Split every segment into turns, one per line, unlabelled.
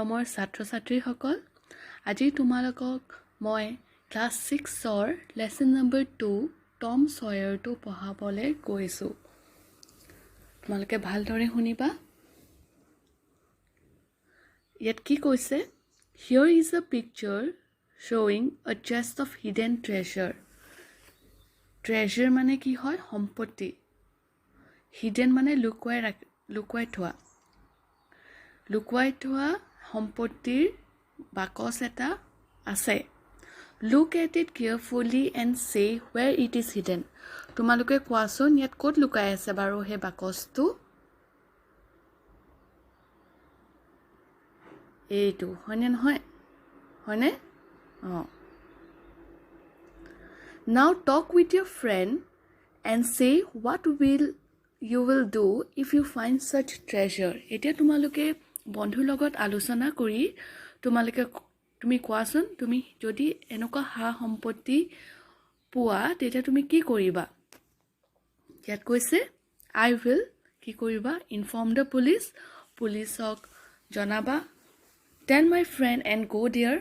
মৰমৰ ছাত্ৰ-ছাত্ৰীসকল, আজি তোমালোকক মই ক্লাছ 6ৰ লেসন নম্বৰ 2 টম সয়াৰটো পঢ়াবলৈ গৈছোঁ। তোমালোকে ভালদৰে শুনিবা। ইয়াত কি কৈছে? Here is a picture showing a chest of hidden treasure. Treasure মানে কি হয়? সম্পত্তি। Hidden মানে লুকুৱাই থোৱা সম্পত্তিৰ বাকচ এটা আছে। Look at it carefully and say where it is hidden. তোমালোকে কোৱাচোন ইয়াত ক'ত লুকাই আছে বাৰু সেই বাকচটো? এইটো হয়নে নহয়? হয়নে? Now talk with your friend and say what you will do if you find such treasure. এতিয়া তোমালোকে বন্ধুৰ লগত আলোচনা কৰি তুমি কোৱাচোন তুমি যদি এনেকুৱা সম্পত্তি পোৱা তেতিয়া তুমি কি কৰিবা? ইয়াত কৈছে I will কি কৰিবা? Inform the police. পুলিচক জনাবা। Tell my friend and go there.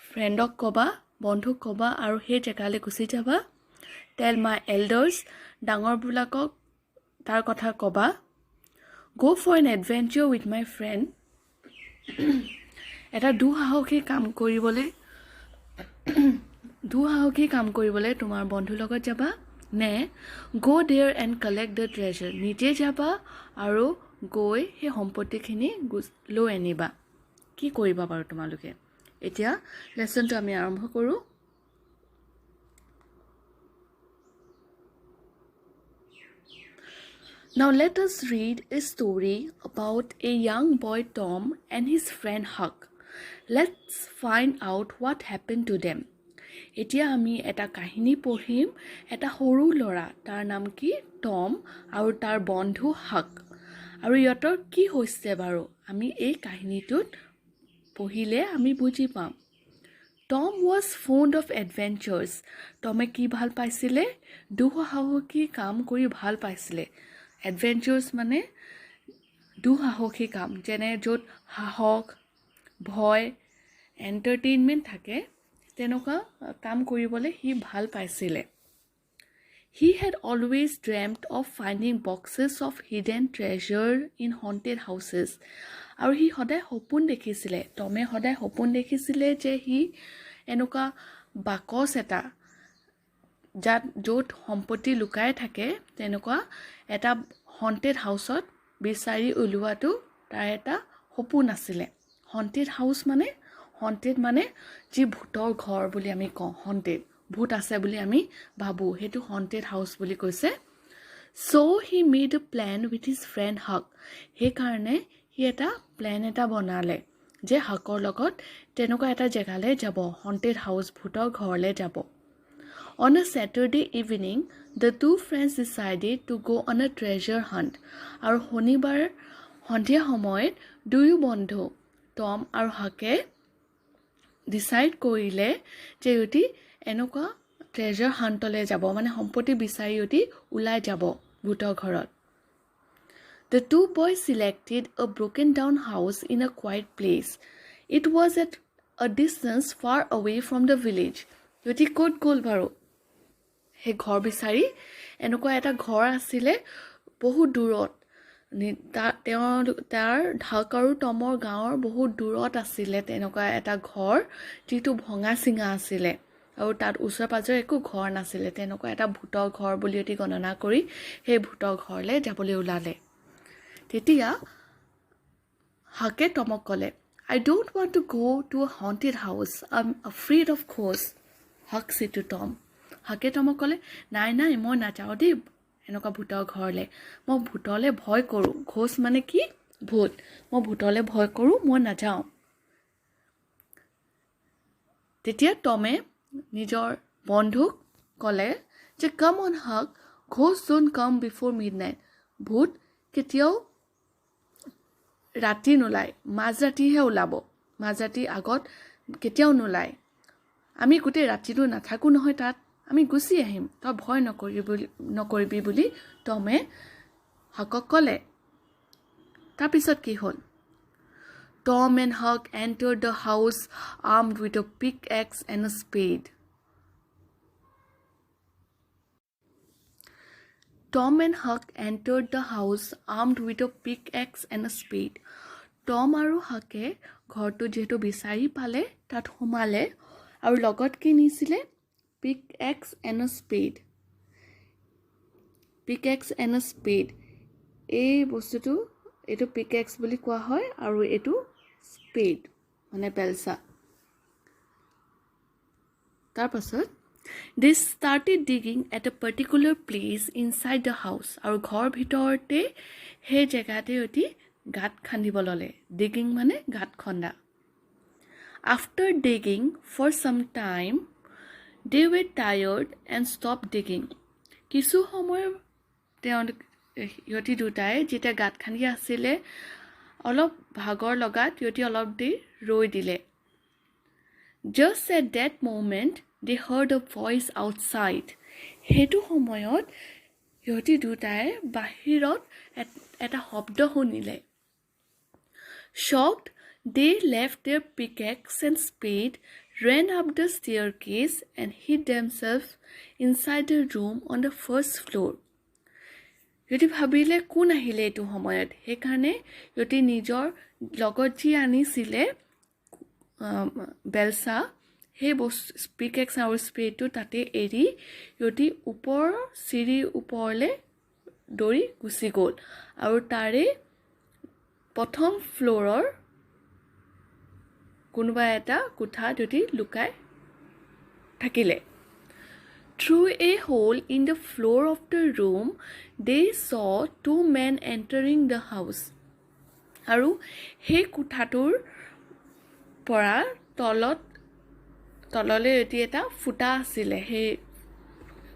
ফ্ৰেণ্ডক ক'বা, বন্ধুক ক'বা আৰু সেই জেগালৈ গুচি যাবা। Tell my elders. ডাঙৰবিলাকক তাৰ কথা ক'বা। Go for an adventure with my friend. এটা দুঃসাহসী কাম কৰিবলৈ তোমাৰ বন্ধুৰ লগত যাবা নে go there and collect the treasure. নিজে যাবা আৰু গৈ সেই সম্পত্তিখিনি লৈ আনিবা। কি কৰিবা বাৰু তোমালোকে? এতিয়া লেসনটো আমি আৰম্ভ কৰোঁ। Now let us read a story about a young boy Tom and his friend Huck. Let's find out what happened to them. এতিয়া আমি এটা কাহিনী পঢ়িম এটা সৰু ল'ৰা তাৰ নাম কি টম আৰু তাৰ বন্ধু হাক আৰু ইহঁতৰ কি হৈছে বাৰু আমি এই কাহিনীটোত পঢ়িলে আমি বুজি পাম। Tom was fond of adventures. টমে কি ভাল পাইছিলে? দুঃসাহসী কাম কৰি ভাল পাইছিলে। Adventures মানে দুঃসাহসী কাম যেনে য'ত সাহস ভয় এণ্টাৰটেইনমেণ্ট থাকে তেনেকুৱা কাম কৰিবলৈ সি ভাল পাইছিলে। He had always dreamt of finding boxes of hidden treasure in haunted houses. আৰু সি সদায় সপোন দেখিছিলে। টমে সদায় সপোন দেখিছিলে যে সি এনেকুৱা বাকচ এটা য'ত সম্পত্তি লুকাই থাকে তেনেকুৱা এটা হণ্টেড হাউচত বিচাৰি উলিওৱাটো তাৰ এটা সপোন আছিলে। হণ্টেড মানে যি ভূতৰ ঘৰ বুলি আমি কওঁ। হণ্টেড ভূত আছে বুলি আমি ভাবোঁ সেইটো হণ্টেড হাউচ বুলি কৈছে। So he made a plan with his friend Huck. সেইকাৰণে সি এটা প্লেন এটা বনালে যে হাকৰ লগত তেনেকুৱা এটা জেগালৈ যাব হণ্টেড হাউচ ভূতৰ ঘৰলৈ যাব। On a Saturday evening, the two friends decided to go on a treasure hunt. আৰু শনিবাৰ সন্ধিয়া সময়ত দুয়ো বন্ধু টম আৰু হাকে ডিচাইড কৰিলে যে ইহঁতি এনেকুৱা ট্ৰেজাৰ হাণ্টলৈ যাব মানে সম্পত্তি বিচাৰি ইহঁতি ওলাই যাব ভূতৰ ঘৰত। The two boys selected a broken down house in a quiet place. It was at a distance far away from the village. ইহঁতি ক'ত গ'ল বাৰু? সেই ঘৰ বিচাৰি এনেকুৱা এটা ঘৰ আছিলে বহুত দূৰত। তাৰ ঢাক আৰু টমৰ গাঁৱৰ বহুত দূৰত আছিলে তেনেকুৱা এটা ঘৰ যিটো ভঙা চিঙা আছিলে আৰু তাত ওচৰে পাজৰে একো ঘৰ নাছিলে। তেনেকুৱা এটা ভূতৰ ঘৰ বুলি ইহঁতি গণনা কৰি সেই ভূতৰ ঘৰলৈ যাবলৈ ওলালে। তেতিয়া হাকে টমক ক'লে I don't want to go to a haunted house. I'm afraid of ghosts. Huck said to Tom. হাকে টমক ক'লে নাই মই নাযাওঁ দেই এনেকুৱা ভূতৰ ঘৰলৈ। মই ভূতলৈ ভয় কৰোঁ। ঘোষ মানে কি? ভূত। মই ভূতলৈ ভয় কৰোঁ, মই নাযাওঁ। তেতিয়া টমে নিজৰ বন্ধুক ক'লে যে কাম অন হাক, Ghosh don't come before midnight. ভূত কেতিয়াও ৰাতি নোলায়, মাজৰাতিহে ওলাব। মাজৰাতিৰ আগত কেতিয়াও নোলায়। আমি গোটেই ৰাতিটো নাথাকোঁ নহয় তাত, আমি গুচি আহিম, তই ভয় নকৰিবি বুলি টমে হাকক ক'লে। তাৰপিছত কি হ'ল? Tom and Huck entered the house armed with a pickaxe and a spade. Tom and Huck entered the house armed with a pickaxe and a spade. Tom আৰু Huckে ঘৰটো যেহেতু বিচাৰি পালে তাত সোমালে আৰু লগত কি নিছিলে pickaxe and a spade. Pickaxe and a spade. এই বস্তুটো এইটো pickaxe বুলি কোৱা হয় আৰু এইটো spade মানে বেলচা. তাৰ পাছত they started digging at a particular place inside the house. আৰু ঘৰ ভিতৰতে সেই জেগাতে অতি গাঁত খান্দিব ললে. digging মানে গাঁত খন্দা. After digging for some time, they were tired and stopped digging. কিছু সময় ইহঁতি দুটাই যেতিয়া গাঁত খান্দি আছিলে অলপ ভাগৰ লগাত ইহঁতি অলপ দেৰি ৰৈ দিলে. Just at that moment, they heard a voice outside. সেইটো সময়ত ইহঁতি দুটাই বাহিৰত এটা শব্দ শুনিলে. Shocked, they left their pickaxe and spade, ran up the staircase and hid themselves inside the room on the first floor. ইহঁতি ভাবিলে কোন আহিলে এইটো সময়ত সেইকাৰণে ইহঁতি নিজৰ লগত যি আনিছিলে বেলচা সেই পিকেক্স আৰু স্পেডটো তাতে এৰি ইহঁতি ওপৰৰ চিৰি ওপৰলৈ দৌৰি গুচি গ'ল আৰু তাৰে প্ৰথম ফ্ল'ৰৰ কোনোবা এটা কোঠাত ইহঁতি লুকাই থাকিলে. Through a hole in the floor of the room, they saw two men entering the house. আৰু সেই কোঠাটোৰ পৰা তললৈ এটি এটা ফুটা আছিলে. সেই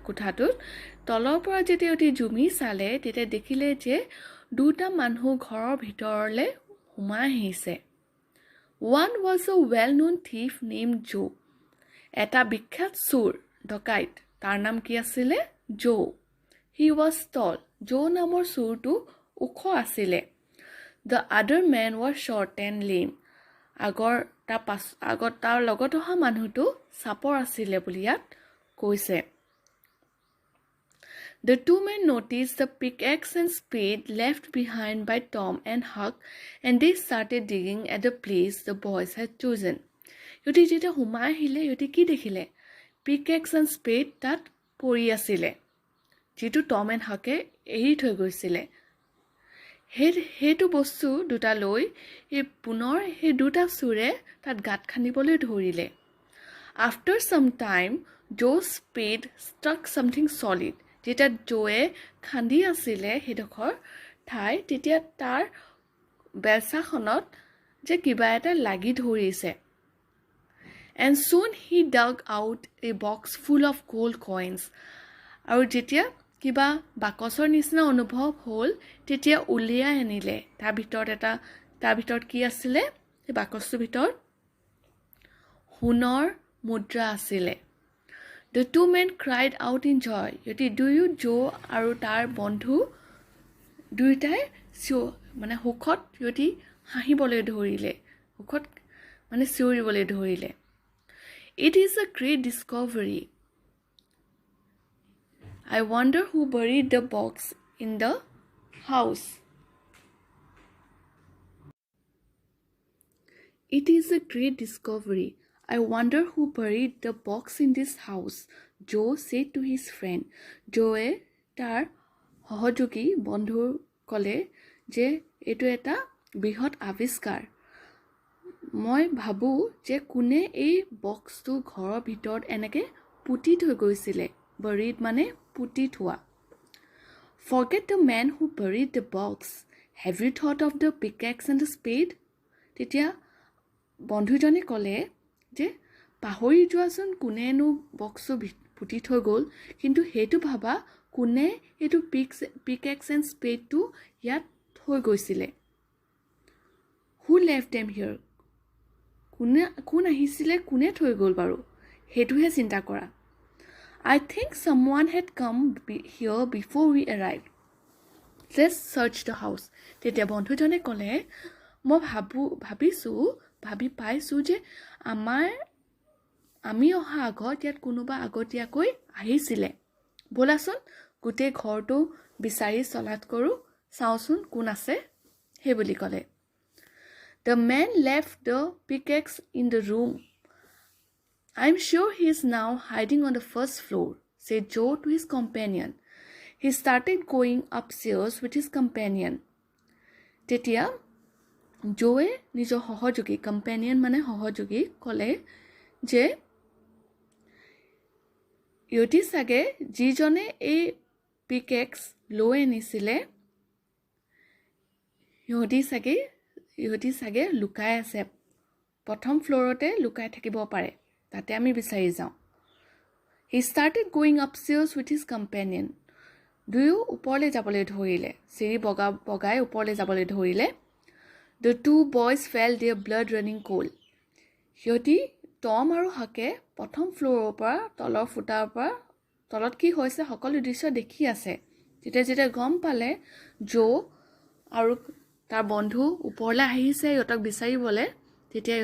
কোঠাটোত তলৰ পৰা যেতিয়া এটি জুমি চালে তেতিয়া দেখিলে যে দুটা মানুহ ঘৰৰ ভিতৰলৈ সোমাই আহিছে. One was a well-known thief named Joe. এটা বিখ্যাত চোৰ ডকাইত তাৰ নাম কি আছিলে Joe. He was tall. Joe নামৰ চোৰটো ওখ আছিলে. The other man was short and lame. আগত তাৰ লগত অহা মানুহটো চাপৰ আছিলে বুলি ইয়াত কৈছে. The two men noticed the pickaxe and spade left behind by Tom and Huck and they started digging at the place the boys had chosen. ইহঁতি যেতিয়া সোমাই আহিলে ইহঁতি কি দেখিলে pickaxe and spade তাত পৰি আছিলে যিটো Tom and Huckে এৰি থৈ গৈছিলে. সেইটো বস্তু দুটা লৈ পুনৰ সেই দুটা চোৰে তাত গাঁত খান্দিবলৈ ধৰিলে. After some time, Joe's spade struck something solid. যেতিয়া জোৱে খান্দি আছিলে সেইডোখৰ ঠাই তেতিয়া তাৰ বেলচাখনত যে কিবা এটা লাগি ধৰিছে. And soon he dug out a box full of gold coins. আৰু যেতিয়া কিবা বাকচৰ নিচিনা অনুভৱ হ'ল তেতিয়া উলিয়াই আনিলে. তাৰ ভিতৰত কি আছিলে সেই বাকচটোৰ ভিতৰত সোণৰ মুদ্ৰা আছিলে. The two men cried out in joy. ইহঁতি দুয়ো জো আৰু তাৰ বন্ধু দুয়োটাই মানে সুখত ইহঁতি হাঁহিবলৈ ধৰিলে. সুখত মানে চিঞৰিবলৈ ধৰিলে. It is a great discovery. I wonder who buried the box in the house. It is a great discovery. I wonder who buried the box in this house, Joe said to his friend. Joe তাৰ সহযোগী বন্ধুৰ ক'লে যে এইটো এটা বৃহৎ আৱিষ্কাৰ. মই ভাবোঁ যে কোনে এই বক্সটো ঘৰৰ ভিতৰত এনেকৈ পুতি থৈ গৈছিলে. buried মানে পুতি থোৱা. Forget the man who buried the box. Have you thought of the pickaxe and the spade? তেতিয়া বন্ধুজনে ক'লে যে পাহৰি যোৱাচোন কোনেনো বক্সটো পুতি থৈ গ'ল কিন্তু সেইটো ভাবা কোনে এইটো pickaxe and spadeটো ইয়াত থৈ গৈছিলে. Who left them here? কোন আহিছিলে কোনে থৈ গ'ল বাৰু সেইটোহে চিন্তা কৰা. I think someone had come here before we arrived. Let's search the house. তেতিয়া বন্ধুজনে ক'লে মই ভাবি পাইছোঁ যে আমি অহা আগত ইয়াত কোনোবা আগতীয়াকৈ আহিছিলে। ব'লাচোন গোটেই ঘৰটো বিচাৰি চলাত কৰোঁ, চাওঁচোন কোন আছে, সেই বুলি ক'লে। The man left the pickaxe in the room. I'm sure he is now hiding on the first floor, said Joe to his companion. He started going upstairs with his companion. তেতিয়া জোৱে নিজৰ সহযোগী, কম্পেনিয়ন মানে সহযোগী, ক'লে যে ইহঁতি চাগে যিজনে এই পিকেক্স লৈ আনিছিলে ইহঁতি চাগে লুকাই আছে, প্ৰথম ফ্ল'ৰতে লুকাই থাকিব পাৰে, তাতে আমি বিচাৰি যাওঁ। He started going upstairs with his companion. দুয়ো ওপৰলৈ যাবলৈ ধৰিলে, চিৰি বগাই ওপৰলৈ যাবলৈ ধৰিলে। The two boys felt their blood running cold. সিহঁতি টম আৰু হাকে প্ৰথম ফ্ল'ৰৰ পৰা তলৰ ফুটাৰ পৰা তলত কি হৈছে সকলো দৃশ্য দেখি আছে। যেতিয়া গম পালে জো আৰু তাৰ বন্ধু ওপৰলৈ আহিছে ইহঁতক বিচাৰিবলৈ, তেতিয়া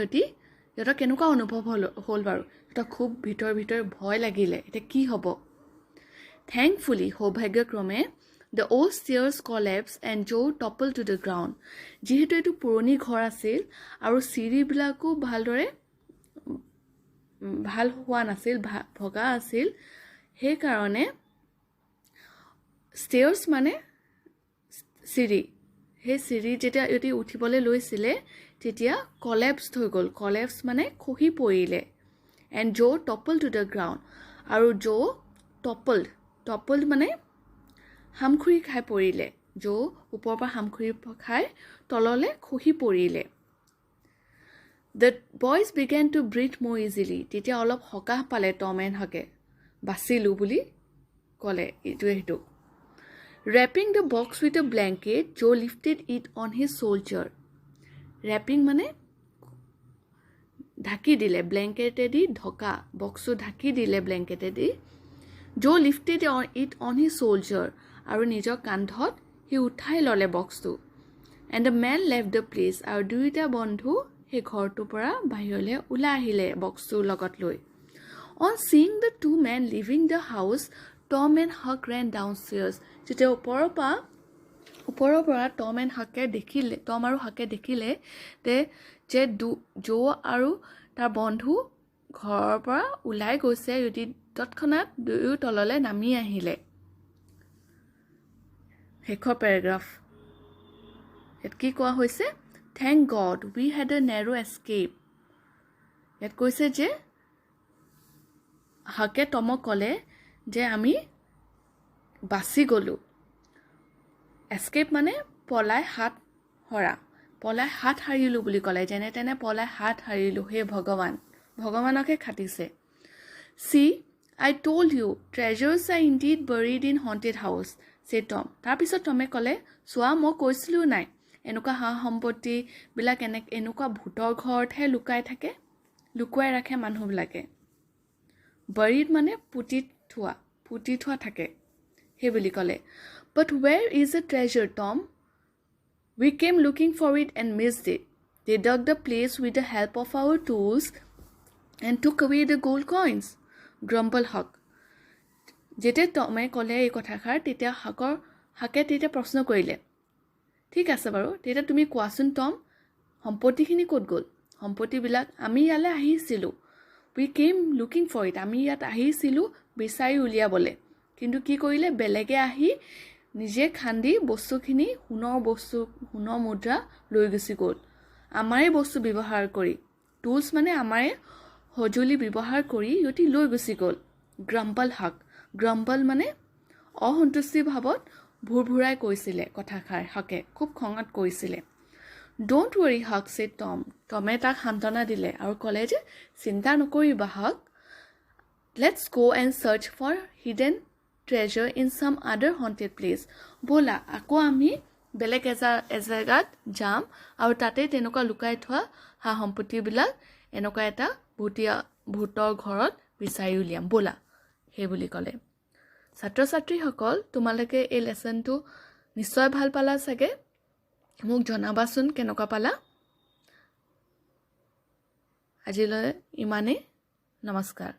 ইহঁতক কেনেকুৱা অনুভৱ হ'ল বাৰু? ইহঁতক খুব ভিতৰ ভয় লাগিলে, এতিয়া কি হ'ব? Thankfully, সৌভাগ্যক্ৰমে, the old stairs collapsed and Joe toppled to the ground. যিহেতু এইটো পুৰণি ঘৰ আছিল আৰু চিৰিবিলাকো ভালদৰে ভাল হোৱা নাছিল, ভগা আছিল, সেইকাৰণে ষ্টেয়াৰ্ছ মানে চিৰি, সেই চিৰি যেতিয়া ইহঁতি উঠিবলৈ লৈছিলে তেতিয়া কলেপ্সড হৈ গ'ল। কলেপ্স মানে খহি পৰিলে। এণ্ড জো টপল টু দ্য গ্ৰাউণ্ড, আৰু জো টপল্ড মানে হামখুৰি খাই পৰিলে। জো ওপৰৰ পৰা হামখুৰি খাই তললৈ খহি পৰিলে। The boys began to breathe more easily. তেতিয়া অলপ সকাহ পালে টম এণ্ড হাকে, বাচিলোঁ বুলি ক'লে ইটোৱে সিটোক। Wrapping the box with a blanket, Joe lifted it on his shoulder. Wrapping মানে ঢাকি দিলে, ব্লেংকেটেদি ঢকা, বক্সটো ঢাকি দিলে ব্লেংকেটেদি। Joe lifted it on his shoulder, আৰু নিজৰ কান্ধত সি উঠাই ল'লে বক্সটো। And the man left the place, আৰু দুয়োটা বন্ধু সেই ঘৰটোৰ পৰা বাহিৰলৈ ওলাই আহিলে বক্সটোৰ লগত লৈ। On seeing the two men leaving the house, Tom and Huck ran downstairs. যেতিয়া ওপৰৰ পৰা টম আৰু হাকে দেখিলে যে জো আৰু তাৰ বন্ধু ঘৰৰ পৰা ওলাই গৈছে, ইহঁতি তৎক্ষণাত দুয়ো তললৈ নামি আহিলে। শেষৰ পেৰাগ্ৰাফ ইয়াত কি কোৱা হৈছে? Thank God we had a narrow escape. ইয়াত কৈছে যে হাকে টমক ক'লে যে আমি বাচি গ'লোঁ। এস্কেপ মানে পলাই হাত সাৰিলোঁ বুলি ক'লে, যেনে তেনে পলাই হাত সাৰিলোঁ। হে ভগৱানকে খাটিছে। See, I told you, treasures are indeed buried in haunted house, said Tom. তাৰপিছত টমে ক'লে, চোৱা মই কৈছিলোঁ নাই, এনেকুৱা সম্পত্তিবিলাক এনেকুৱা ভূতৰ ঘৰতহে লুকুৱাই ৰাখে মানুহবিলাকে। Buried মানে পুতি থোৱা থাকে, সেই বুলি ক'লে। But where is the treasure, Tom? We came looking for it and missed it. They dug the place with the help of our tools and took away the gold coins, grumbled Huck. যেতিয়া টমে ক'লে এই কথাষাৰ, তেতিয়া হাকে তেতিয়া প্ৰশ্ন কৰিলে, ঠিক আছে বাৰু, তেতিয়া তুমি কোৱাচোন টম, সম্পত্তিখিনি ক'ত গ'ল? সম্পত্তিবিলাক আমি ইয়ালৈ আহিছিলোঁ, we came looking for it, আমি ইয়াত আহিছিলোঁ বিচাৰি উলিয়াবলৈ, কিন্তু কি কৰিলে? বেলেগে আহি নিজে খান্দি বস্তুখিনি, সোণৰ মুদ্ৰা লৈ গুচি গ'ল। আমাৰে বস্তু ব্যৱহাৰ কৰি, টুলছ মানে আমাৰে সঁজুলি ব্যৱহাৰ কৰি ইহঁতি লৈ গুচি গ'ল। গ্ৰাম্বল হাক, গ্ৰাম্বল মানে অসন্তুষ্টি ভাৱত ভুৰভুৰাই কৈছিলে কথাষাৰ। হাকে খুব খঙত কৈছিলে। Don't worry, Huck, said Tom. টমে তাক সান্তনা দিলে আৰু ক'লে যে চিন্তা নকৰিবা হাক, let's go and search for hidden treasure in some other haunted place. ব'লা আকৌ আমি বেলেগ এজেগাত যাম আৰু তাতে তেনেকুৱা লুকাই থোৱা সম্পত্তিবিলাক এনেকুৱা এটা ভূতৰ ঘৰত বিচাৰি উলিয়াম, ব'লা, সেই বুলি ক'লে। ছাত্ৰ ছাত্ৰীসকল, তোমালোকে এই লেচনটো নিশ্চয় ভাল পালা চাগে। মোক জনাবাচোন কেনেকুৱা পালা। আজিলৈ ইমানেই নমস্কাৰ।